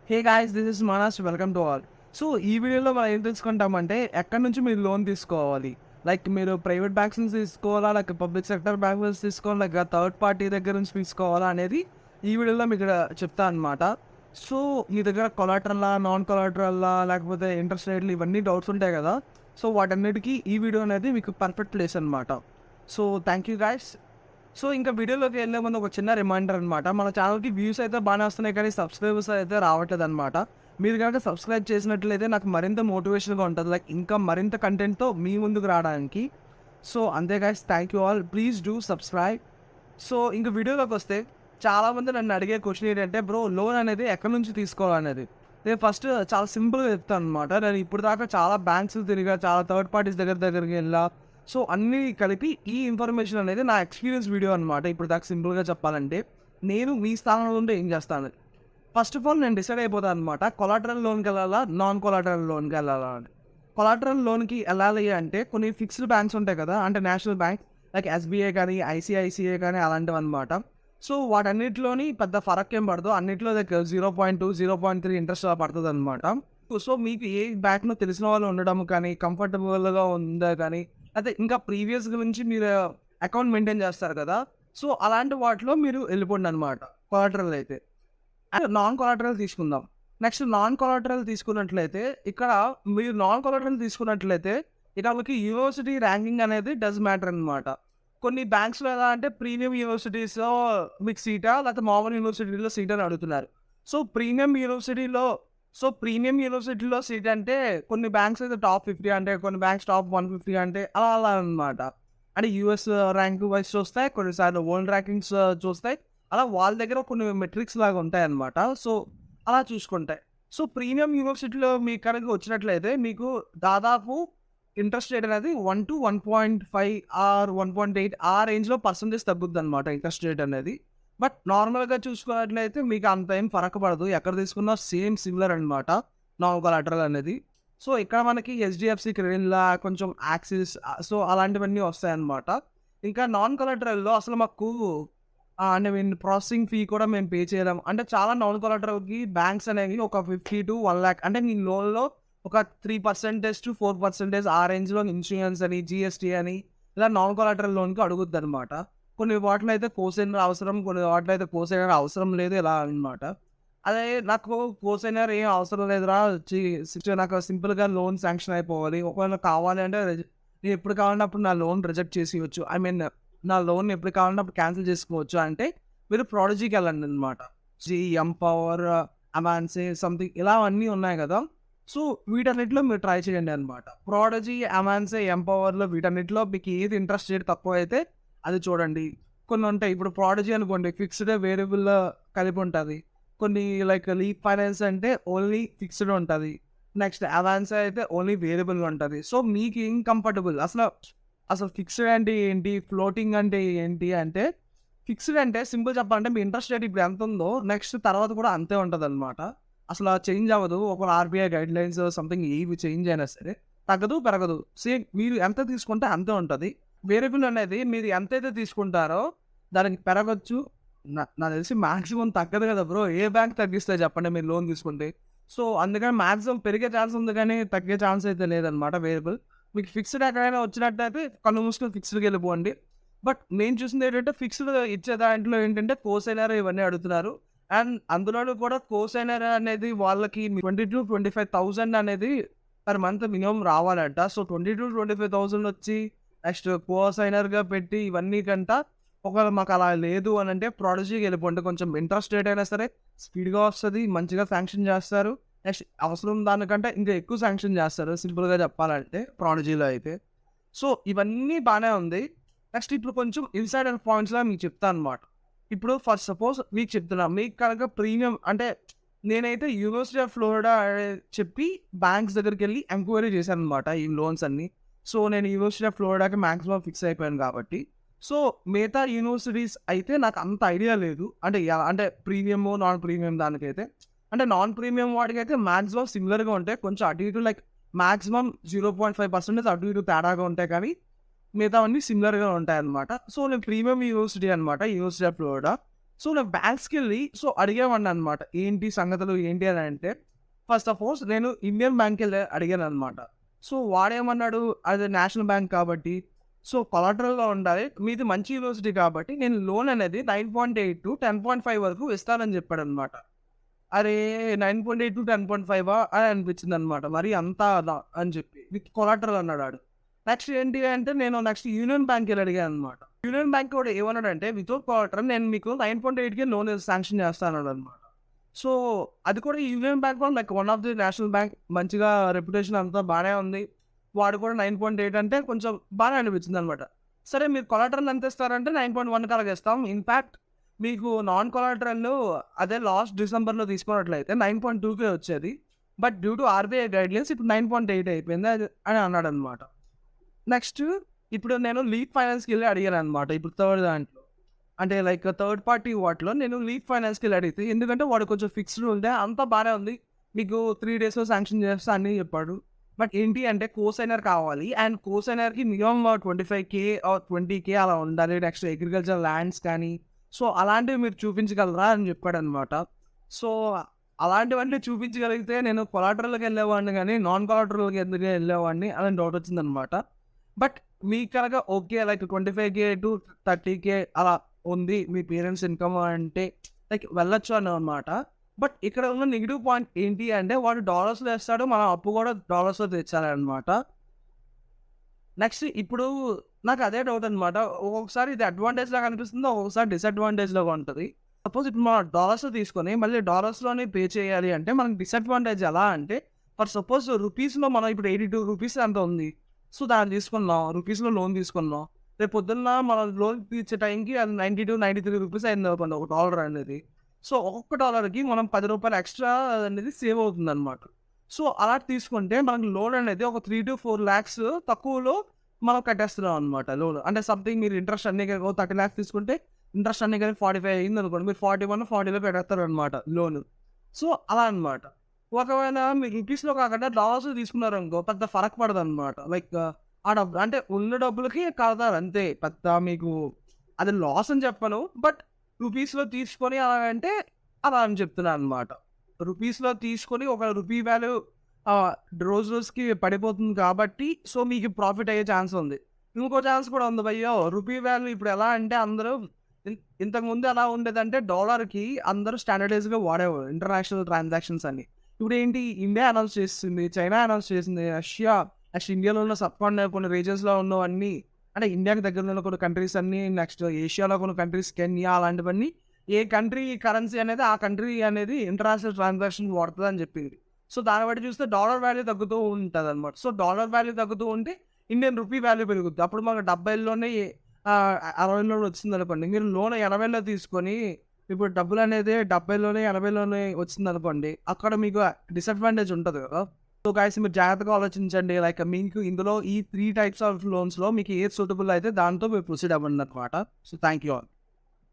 Hey guys, this is Manas. Welcome to all. So ఈ వీడియోలో మనం ఏం తెలుసుకుంటామంటే ఎక్కడి నుంచి మీరు లోన్ తీసుకోవాలి. లైక్ మీరు ప్రైవేట్ బ్యాంక్స్ నుంచి తీసుకోవాలా, లేక పబ్లిక్ సెక్టర్ బ్యాంక్ నుంచి తీసుకోవాలా, లేక థర్డ్ పార్టీ దగ్గర నుంచి తీసుకోవాలా అనేది ఈ వీడియోలో మీకు చెప్తా అనమాట. సో మీ దగ్గర కొలాటరల్లా, నాన్ కొలాటరల్లా, లేకపోతే ఇంట్రెస్ట్ రేట్లు ఇవన్నీ డౌట్స్ ఉంటాయి కదా. సో వాటన్నిటికీ ఈ వీడియో అనేది మీకు పర్ఫెక్ట్ ప్లేస్ అనమాట. So thank you guys. So ఇంకా వీడియోలోకి వెళ్ళే ముందు ఒక చిన్న రిమైండర్ అనమాట. మన ఛానల్కి వ్యూస్ అయితే బాగానే వస్తున్నాయి, కానీ సబ్స్క్రైబర్స్ అయితే రావట్లేదు అనమాట. మీరు కనుక సబ్స్క్రైబ్ చేసినట్లయితే నాకు మరింత మోటివేషన్గా ఉంటుంది, లైక్ ఇంకా మరింత కంటెంట్తో మీ ముందుకు రావడానికి. సో అంతే guys, thank you all, please do subscribe. So ఇంకా వీడియోలోకి వస్తే చాలామంది నన్ను అడిగే క్వశ్చన్ ఏంటంటే, బ్రో లోన్ అనేది ఎక్కడి నుంచి తీసుకోవాలనేది. నేను ఫస్ట్ చాలా సింపుల్గా చెప్తాను అనమాట. నేను ఇప్పుడు దాకా చాలా బ్యాంక్స్ తిరిగా, చాలా థర్డ్ పార్టీస్ దగ్గరికి వెళ్ళా. సో అన్నీ కలిపి ఈ ఇన్ఫర్మేషన్ అనేది నా ఎక్స్పీరియన్స్ వీడియో అనమాట. ఇప్పుడు దాకా సింపుల్గా చెప్పాలంటే నేను మీ స్థానంలో ఉంటే ఏం చేస్తాను. ఫస్ట్ ఆఫ్ ఆల్ నేను డిసైడ్ అయిపోతాను అనమాట, కొలాటరల్ లోన్కి వెళ్ళాలా, నాన్ కొలాటరల్ లోన్కి వెళ్ళాలా అని. కొలాటరల్ లోన్కి వెళ్ళాలి అంటే కొన్ని ఫిక్స్డ్ బ్యాంక్స్ ఉంటాయి కదా, అంటే నేషనల్ బ్యాంక్ లైక్ ఎస్బీఐ కానీ, ఐసిఐసిఐ కానీ అలాంటివి అనమాట. సో వాటన్నిటిలోని పెద్ద ఫరక్ ఏం పడదు, అన్నింటిలో దగ్గర 0.2 0.3 ఇంట్రెస్ట్ పడుతుంది అనమాట. సో మీకు ఏ బ్యాంక్లో తెలిసిన వాళ్ళు ఉండడం కానీ, కంఫర్టబుల్గా ఉందా కానీ, అదే ఇంకా ప్రీవియస్ నుంచి మీరు అకౌంట్ మెయింటైన్ చేస్తారు కదా. సో అలాంటి వాటిలో మీరు వెళ్ళిపోండి అనమాట. కొలాటరల్ అయితే అండ్ నాన్ కొలాటరల్ తీసుకుందాం. నెక్స్ట్ నాన్ కొలాటరల్ తీసుకున్నట్లయితే ఇక్కడ మీరు నాన్ కొలాటరల్ తీసుకున్నట్లయితే ఇక మీకు యూనివర్సిటీ ర్యాంకింగ్ అనేది డస్ మ్యాటర్ అనమాట. కొన్ని బ్యాంక్స్లో ఎలా అంటే ప్రీమియం యూనివర్సిటీస్లో మీకు సీటా, లేకపోతే మామూలు యూనివర్సిటీలో సీట్ అని అడుగుతున్నారు. సో ప్రీమియం యూనివర్సిటీలో సీట్ అంటే కొన్ని బ్యాంక్స్ అయితే టాప్ 50 అంటే, కొన్ని బ్యాంక్స్ టాప్ 150 అంటే అలా అలా అనమాట. అంటే యూఎస్ ర్యాంక్ వైజ్ చూస్తాయి, కొన్నిసార్లు వరల్డ్ ర్యాంకింగ్స్ చూస్తాయి. అలా వాళ్ళ దగ్గర కొన్ని మెట్రిక్స్ లాగా ఉంటాయి అనమాట. సో అలా చూసుకుంటాయి. సో ప్రీమియం యూనివర్సిటీలో మీకు కనుక వచ్చినట్లయితే మీకు దాదాపు ఇంట్రెస్ట్ రేట్ అనేది 1 to 1.5 ఆర్ 1.8 ఆ రేంజ్లో పర్సంటేజ్ తగ్గుద్ది అనమాట ఇంట్రెస్ట్ రేట్ అనేది. బట్ నార్మల్గా చూసుకున్నట్లయితే మీకు అంత ఏం ఫరక్ పడదు, ఎక్కడ తీసుకున్నా సేమ్ సిమిలర్ అనమాట నాన్ కొలాటరల్ అనేది. సో ఇక్కడ మనకి హెచ్డిఎఫ్సి క్రెడిట్లా, కొంచెం యాక్సిస్, సో అలాంటివన్నీ వస్తాయన్నమాట. ఇంకా నాన్ కొలాటరల్లో అసలు మాకు అంటే మీన్ ప్రాసెసింగ్ ఫీ కూడా మేము పే చేయలేము. అంటే చాలా నాన్ కొలాటరల్కి బ్యాంక్స్ అనేవి ఒక 50 to 1 lakh అంటే మీ లోన్లో ఒక 3% to 4% ఆ రేంజ్లో ఇన్సూరెన్స్ అని, జిఎస్టీ అని ఇలా నాన్ కొలాటరల్ లోన్కి అడుగుద్ది అనమాట. కొన్ని వాటిలో అయితే కోసైనర్ అవసరం, కొన్ని వాటిలో అయితే కోసైనర్ అవసరం లేదు, ఇలా అనమాట. అదే నాకు కోసైనర్ ఏం అవసరం లేదురా, నాకు సింపుల్గా లోన్ శాంక్షన్ అయిపోవాలి. ఒకవేళ కావాలి అంటే నేను ఎప్పుడు కావాలంటే అప్పుడు నా లోన్ రిజెక్ట్ చేసేయచ్చు, ఐ మీన్ నా లోన్ ఎప్పుడు కావాలంటే అప్పుడు క్యాన్సిల్ చేసుకోవచ్చు అంటే మీరు ప్రాడజీకి వెళ్ళండి అనమాట. ఎంపవర్, అమాన్సే సంథింగ్ ఇలా అన్నీ ఉన్నాయి కదా. సో వీటన్నిటిలో మీరు ట్రై చేయండి అనమాట. ప్రాడజీ, అమాన్సే, ఎంపవర్లో వీటన్నిటిలో మీకు ఏది ఇంట్రెస్ట్ రేట్ తక్కువ అయితే అది చూడండి. కొన్ని ఉంటాయి, ఇప్పుడు ప్రాడజీ అనుకోండి ఫిక్స్డ్ వేరియబుల్ కలిపి ఉంటుంది. కొన్ని లైక్ లీప్ ఫైనాన్స్ అంటే ఓన్లీ ఫిక్స్డ్ ఉంటుంది. నెక్స్ట్ అవాన్స్ అయితే ఓన్లీ వేరియబుల్ ఉంటుంది. సో మీకు ఏం కంఫర్టబుల్, అసలు ఫిక్స్డ్ అంటే ఏంటి, ఫ్లోటింగ్ అంటే ఏంటి అంటే, ఫిక్స్డ్ అంటే సింపుల్ చెప్పాలంటే మీ ఇంట్రెస్ట్ రేట్ ఇప్పుడు ఎంత ఉందో నెక్స్ట్ తర్వాత కూడా అంతే ఉంటుంది అనమాట. అసలు చేంజ్ అవ్వదు. ఒక ఆర్బీఐ గైడ్ లైన్స్ సంథింగ్ ఏవి చేంజ్ అయినా సరే తగ్గదు, పెరగదు, సేమ్ మీరు ఎంత తీసుకుంటే అంతే ఉంటుంది. వేరియబుల్ అనేది మీరు ఎంతైతే తీసుకుంటారో దానికి పెరగచ్చు. నాకు తెలిసి మ్యాక్సిమం తగ్గదు కదా బ్రో, ఏ బ్యాంక్ తగ్గిస్తే చెప్పండి మీరు లోన్ తీసుకుంటే. సో అందుకని మ్యాక్సిమం పెరిగే ఛాన్స్ ఉంది, కానీ తగ్గే ఛాన్స్ అయితే లేదనమాట వేరియబుల్. మీకు ఫిక్స్డ్ ఎక్కడైనా వచ్చినట్టయితే కళ్ళు మూసుకొని ఫిక్స్డ్కి వెళ్ళిపోండి. బట్ నేను చూసింది ఏంటంటే ఫిక్స్డ్ ఇచ్చే దాంట్లో ఏంటంటే కోసైనర్ ఇవన్నీ అడుగుతున్నారు. అండ్ అందులోనూ కూడా కోసైనర్ అనేది వాళ్ళకి 20,000 to 25,000 అనేది పర్ మంత్ మినిమం రావాలంట. సో 20,000 to 25,000 వచ్చి నెక్స్ట్ కోసైనర్గా పెట్టి ఇవన్నీ కంట, ఒకవేళ మాకు అలా లేదు అని అంటే ప్రాడజీకి వెళ్ళిపోండి. కొంచెం ఇంట్రెస్ట్ రేట్ అయినా సరే స్పీడ్గా వస్తుంది, మంచిగా శాంక్షన్ చేస్తారు. నెక్స్ట్ అవసరం దానికంటే ఇంకా ఎక్కువ శాంక్షన్ చేస్తారు సింపుల్గా చెప్పాలంటే ప్రాడజీలో అయితే. సో ఇవన్నీ బాగానే ఉంది. నెక్స్ట్ ఇప్పుడు కొంచెం ఇన్సైడర్ పాయింట్స్లా మీకు చెప్తాను అనమాట. ఇప్పుడు ఫర్ సపోజ్ మీకు చెప్తున్నా, మీకు కనుక ప్రీమియం అంటే నేనైతే యూనివర్సిటీ ఆఫ్ ఫ్లోరిడా చెప్పి బ్యాంక్స్ దగ్గరికి వెళ్ళి ఎంక్వైరీ చేశాను అనమాట ఈ లోన్స్ అన్నీ. సో నేను యూనివర్సిటీ ఆఫ్ ఫ్లోరిడాకి మ్యాక్సిమం ఫిక్స్ అయిపోయాను కాబట్టి. సో మిగతా యూనివర్సిటీస్ అయితే నాకు అంత ఐడియా లేదు, అంటే ప్రీమియము నాన్ ప్రీమియం దానికైతే. అంటే నాన్ ప్రీమియం వాటికి అయితే మ్యాక్సిమం సిమిలర్గా ఉంటాయి, కొంచెం అటు ఇటు లైక్ మ్యాక్సిమం 0.5% అటు ఇటు తేడాగా ఉంటాయి, కానీ మిగతావన్నీ సిమిలర్గా ఉంటాయి అనమాట. సో నేను ప్రీమియం యూనివర్సిటీ అనమాట, యూనివర్సిటీ ఆఫ్ ఫ్లోరిడా. సో నేను బ్యాంక్స్‌కెళ్ళి అడిగేవాడిననమాట. ఏంటి సంగతులు ఏంటి అని అంటే, ఫస్ట్ ఆఫ్ ఆల్ నేను ఇండియన్ బ్యాంక్‌కెళ్ళి అడిగాననమాట. సో వాడేమన్నాడు, అది నేషనల్ బ్యాంక్ కాబట్టి, కొలాటరల్‌గా ఉండాలి. మీది మంచి యూనివర్సిటీ కాబట్టి నేను లోన్ అనేది 9.8-10.5 వరకు ఇస్తానని చెప్పాడనమాట. అరే! 9.8-10.5 అని అనిపించిందనమాట. మరి అంత అదా అని చెప్పి. With collateral అన్నాడాడు. నెక్స్ట్ ఏంటి అంటే నేను యూనియన్ బ్యాంక్‌కెళ్ళి అడిగాననమాట. యూనియన్ బ్యాంక్ వాడు ఏమన్నాడంటే వితౌట్ కొలాటరల్ నేను మీకు 9.8కే లోన్ శాంక్షన్ చేస్తా అన్నాడనమాట. సో అది కూడా యూనియన్ బ్యాంక్ కూడా like one of the national bank, మంచిగా రెప్యుటేషన్ అంతా బానే ఉంది. వాడు కూడా 9.8 అంటే కొంచెం బానే అనిపించిందనమాట. సరే మీరు కొలాటరల్ ఎంత ఇస్తారంటే 9.1కి అలాగ ఇస్తాం. ఇన్‌ఫాక్ట్ మీకు నాన్ కొలాటరల్ అదే లాస్ట్ డిసెంబర్‌లో తీసుకున్నట్లయితే 9.2కే వచ్చేది. But due to RBI guidelines ఇప్పుడు 9.8 అయిపోయింది అని అన్నాడనమాట. నెక్స్ట్ ఇప్పుడు నేను లీడ్ ఫైనాన్స్‌కెళ్ళి అడిగాననమాట. ఇప్పుడు థర్డ్ దాంట్లో. అంటే లైక్ థర్డ్ పార్టీ వాటిలో నేను లీడ్ ఫైనాన్స్‌కెళ్ళి అడిగితే, ఎందుకంటే వాడు కొంచెం ఫిక్స్‌డ్ ఉండే అంతా బానే ఉంది. మీకు 3 డేస్‌లో శాంక్షన్ చేస్తా అని చెప్పాడు. బట్ ఏంటి అంటే కోసైనర్ కావాలి. అండ్ కోసైనర్‌కి మినిమమ్ 25,000 ఆర్ 20,000 అలా ఉండాలి. నెక్స్ట్ అగ్రికల్చర్ ల్యాండ్స్ కానీ, అలాంటివి మీరు చూపించగలరా అని చెప్పాడనమాట. సో అలాంటివన్నీ చూపించగలిగితే నేను కొలాటరల్‌కి వెళ్ళేవాడిని గానీ, నాన్ కొలాటరల్‌కి ఎందుకు వెళ్ళేవాడిని అని డౌట్ వచ్చిందనమాట. బట్ మీకు కనుక ఓకే లైక్ 25,000-30,000 అలా ఉంది మీ పేరెంట్స్ ఇన్‌కమ్ అంటే లైక్ వెళ్ళొచ్చు అనమాట. బట్ ఇక్కడ ఉన్న నెగెటివ్ పాయింట్ ఏంటి అంటే వాడు డాలర్స్‌లో ఏస్తాడు. మనం అప్పు కూడా డాలర్స్‌లో తెచ్చాలనమాట. నెక్స్ట్ ఇప్పుడు నాకు అదే డౌట్ అనమాట. ఒక్కొక్కసారి ఇది అడ్వాంటేజ్ లాగా అనిపిస్తుంది. ఒక్కొక్కసారి డిసడ్వాంటేజ్ లాగా ఉంటది. సపోజ్ ఇప్పుడు మనం డాలర్స్‌లో తీసుకొని మళ్ళీ డాలర్స్‌లోనే పే చేయాలి అంటే మనకి డిసడ్వాంటేజ్ ఎలా అంటే, ఫర్ సపోజ్ రూపీస్‌లో మనం ఇప్పుడు ₹82 ఎంతో ఉంది. దాన్ని తీసుకున్నాం. రూపీస్‌లో లోన్ తీసుకున్నాం. రేపు పొద్దున్న మనం లోన్ తీర్చే టైంకి అది ₹92, ₹93 అయిందనుకోండి ఒక డాలర్ అనేది. ఒక్కొక్క డాలర్‌కి మనం ₹10 ఎక్స్‌ట్రా అనేది సేవ్ అవుతుందనమాట. అలా తీసుకుంటే మనకు లోన్ అనేది ఒక 3-4 లాక్స్ తక్కువలో మనం కట్టేస్తున్నాం అనమాట లోన్. అంటే సంథింగ్ మీరు ఇంట్రెస్ట్ అన్నీ కలిపి ఓ 30 లాక్స్ తీసుకుంటే ఇంట్రెస్ట్ అన్నీ కలిపి 45 అయిందనుకోండి. మీరు 41, 40లో కట్టేస్తారనమాట లోన్. అలా అనమాట. ఒకవేళ మీరు రూపీస్‌లో కాకుండా డాలర్స్‌లో తీసుకున్నారనుకో పెద్ద ఫరక్ పడదనమాట. లైక్ ఆ డబ్బు అంటే ఉన్న డబ్బులకి కడతారు అంతే. పెద్ద మీకు అది లాస్ అని చెప్పను. బట్ రూపీస్‌లో తీసుకొని అలాగంటే అలా అని చెప్తున్నాననమాట. రూపీస్‌లో తీసుకొని ఒక రూపీ వాల్యూ ఆహ్, రోజు రోజుకి పడిపోతుంది కాబట్టి మీకు ప్రాఫిట్ అయ్యే ఛాన్స్ ఉంది. ఇంకో ఛాన్స్ కూడా ఉంది భయ్యో! రూపీ వాల్యూ ఇప్పుడు ఎలా అంటే అందరూ ఇంతకుముందు ఎలా ఉండేదంటే డాలర్‌కి అందరూ స్టాండర్డైజ్డ్‌గా వాడేవారు ఇంటర్నేషనల్ ట్రాన్సాక్షన్స్ అన్ని. ఇప్పుడేంటి ఇండియా అనౌన్స్ చేసింది, చైనా అనౌన్స్ చేసింది, రష్యా నెక్స్ట్ ఇండియాలో ఉన్న కొన్ని రీజియన్స్‌లో ఉన్నవన్నీ అంటే ఇండియాకి దగ్గరలో ఉన్న కొన్ని కంట్రీస్ అన్నీ, నెక్స్ట్ ఏషియాలో కొన్ని కంట్రీస్ కెన్యా అలాంటివన్నీ ఏ కంట్రీ కరెన్సీ అనేది ఆ కంట్రీ అనేది ఇంటర్నేషనల్ ట్రాన్సాక్షన్ వాడుతదని చెప్పింది. దాన్ని బట్టి చూస్తే డాలర్ వాల్యూ తగ్గుతూ ఉంటదనమాట. డాలర్ వాల్యూ తగ్గుతూ ఉంటే ఇండియన్ రూపీ వాల్యూ పెరుగుద్ది. అప్పుడు మనకు 70లోనే 60లో వచ్చిందనుకోండి. మీరు లోన్ 80లో తీసుకొని ఇప్పుడు డబ్బులనేది 70లోనే, 80లోనే వచ్చిందనుకోండి. అక్కడ మీకు డిసడ్వాంటేజ్ ఉంటది కదా! గైస్ మీరు జాగ్రత్తగా ఆలోచించండి. లైక్ మీకు ఇందులో ఈ 3 టైప్స్ ఆఫ్ లోన్స్‌లో మీకు ఏది సూటబుల్ అయితే దాంతో మీరు ప్రొసీడ్ అవ్వండనమాట. Thank you all.